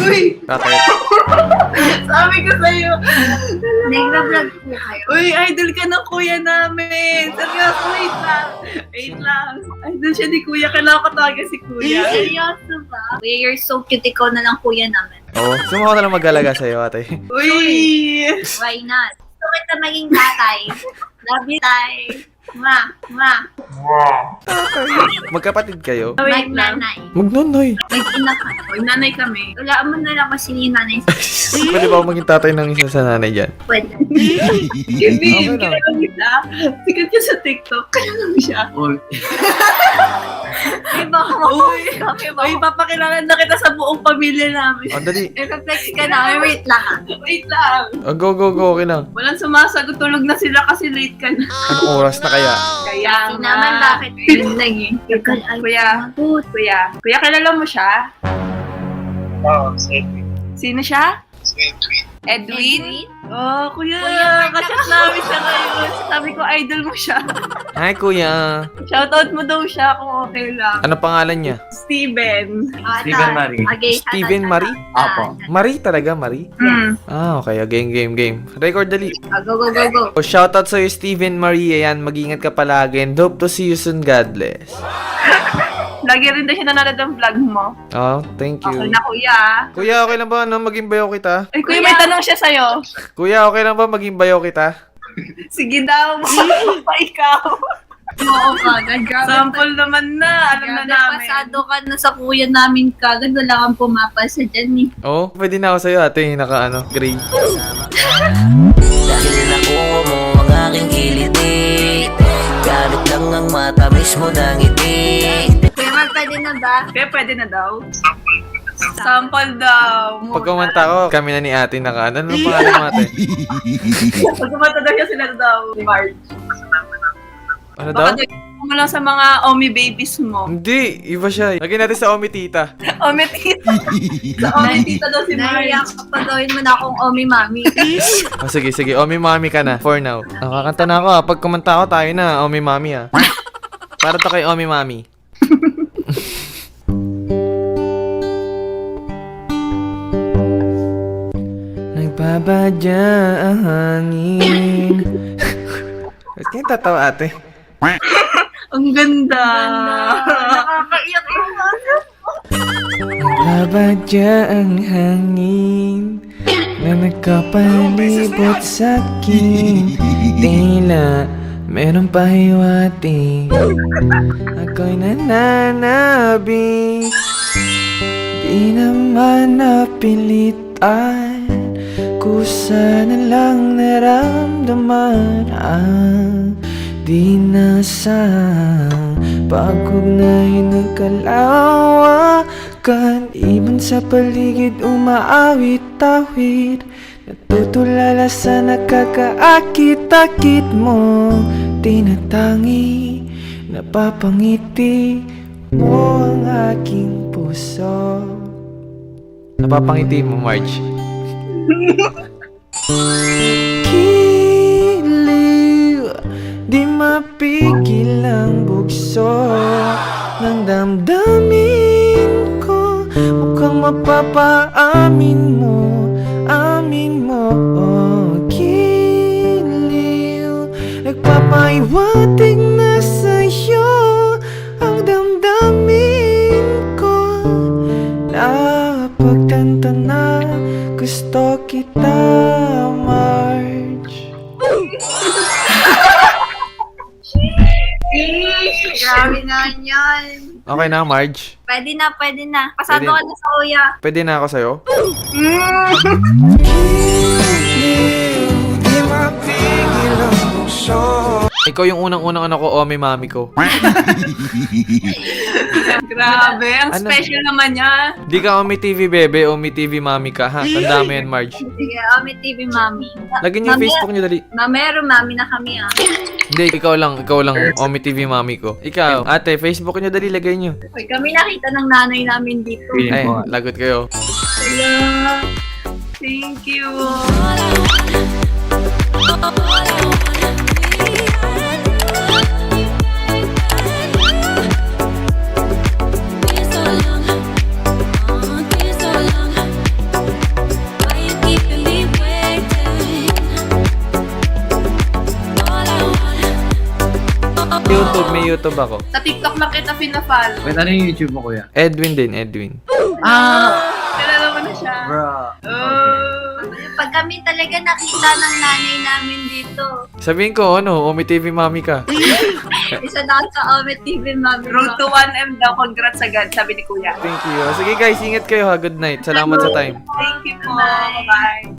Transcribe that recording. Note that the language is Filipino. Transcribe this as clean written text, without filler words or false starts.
Uy! Bakit? Sabi ko sa'yo. Nag-vlog po kayo. Uy, idol ka ng kuya namin. Seryoso, wait lang. Wait lang. Idol siya ni kuya. Kailangan ko talaga si kuya. Seryoso ba? Kuya, you're so cute. Ikaw na lang kuya namin. Oo. Sumuha na lang mag-alaga sa'yo, ate. Uy! Why not? Gusto kita maging tatay. Love you, tay. Ma. Magkapatid kayo? Wait lang. Mag-nanay. Magnanoy. Mag-ina ka. Uy, nanay kami. Wala mo na lang kasi ni nanay. Pwede ba ako maging tatay ng isa sa nanay dyan? Pwede. Kevin, Okay lang. kilala mo siya. Sikat siya sa TikTok. Kilala mo siya. Ay, baka Uy! kami ba? Uy, papakilala na kita sa buong pamilya namin. Oh, dali. I-reflex ka na. Wait lang. Wait lang. Oh, go. Okay lang. Walang sumasagot. Tulog na sila kasi late ka na. Anong oras na kaya? Kaya Kasi naman bakit yun lang eh. Kuya. Kuya, kilala mo siya? Oo, sige. Sino siya? Sige, tweet. Edwin? Oh, kuya, Kuya, kachat namin siya ngayon. Sabi ko, idol mo siya. Hi, kuya. Shoutout mo daw siya kung okay lang. Ano pangalan niya? Steven. Steven Marie. Steven Marie? Apo. Marie talaga, Marie? Mm. Ah, okay. Game. Record dali. Go. Oh, shoutout sa'yo, Steven Marie. Ayan, mag-ingat ka palagi. And hope to see you soon. God bless. Lagi rin daw siya nanonood ng vlog mo. Oh, thank Okay you. na, kuya. Kuya, okay lang ba na maging bayaw kita? Ay, kuya, may tanong siya sa'yo. Kuya, okay lang ba maging bayaw kita? Sige daw, pa ikaw. Oo kagad. Sample naman na, alam na namin. Pasado ka na sa kuya namin kagad. Wala kang pumapasa dyan eh. Oh, pwede na ako sa'yo, ate. Gray. Dahil nakuha mo ang aking kiliti, galit lang ang matamis mo ng ngiti. Kuya Mark, pwede na ba? Kaya pwede na daw. Sample daw. Pag kumanta ko, kami na ni ate Ano pangalan mo, ate? Pag kumanta daw siya sila daw. March. Ano daw? Baka daw mo lang sa mga Omi babies mo. Hindi, iba siya. Lagyan natin sa Omi Tita. Omi tita. Sa Omi tita daw si Naiyak March. ka pa gawin mo na akong omi mami. Oh, sige. Omi Mami ka na, for now. Nakakanta na ako Pag kumanta ako, tayo na. Omi Mami Para to kay Omi Mami. Nagbabadya ang hangin. Ba't kayo tatawa, ate? Ang ganda. Nakakaiyak yung mga. Nagbabadya ang hangin na nagkapalibot sa'kin. Tila meron pahiwating ako'y nananabi. Di naman napilitan, kusa na lang naramdaman ang di nasang pag-ugnay ng kalawakan. Ibon sa paligid umaawit-awit, natutulala sa nakakaakit-akit mo. Tinatangi, napapangiti mo ang aking puso. Napapangiti mo, Marge. Kiliw, di mapigil ang bugso ng damdamin ko. Mukhang mapapaamin mo, amin mo. Oh, kiliw, nagpapaiwatig na sa'yo ang damdamin ko. Napagtanto na gusto kita, Marge. Grabe na yan. Okay na, Marge? Pwede na. Pasado Pwede. ka na sa kuya. Pwede na ako sa'yo? Ikaw yung unang-unang anak ko, Omi Mami ko. Grabe, ang Ano? special naman niya. Di ka Omi TV bebe, Omi TV Mami ka, ha? Tanda mo yan, Marge. Sige, Omi TV mami. Lagyan niyo yung Facebook niyo, dali. Mamero mami na kami ah. Hindi, ikaw lang Omi TV Mami ko. Ikaw, ate, Facebook niyo, dali, lagay niyo. Uy, kami nakita ng nanay namin dito. Ay, lagot kayo. Hello. Thank you. YouTube, may YouTube ako. Sa TikTok lang kita pinafal. Wait, ano yung YouTube mo, kuya? Edwin din, Edwin. Kilala mo na siya. Bro. Pag kami talaga nakita ng nanay namin dito, Sabihin ko, Omi TV mami ka. isa na sa Ome TV, mami. Road to 1M daw. Congrats agad, sabi ni Kuya. Thank you. Sige guys, ingat kayo ha. Good night. Salamat sa time. Thank you po. Bye-bye.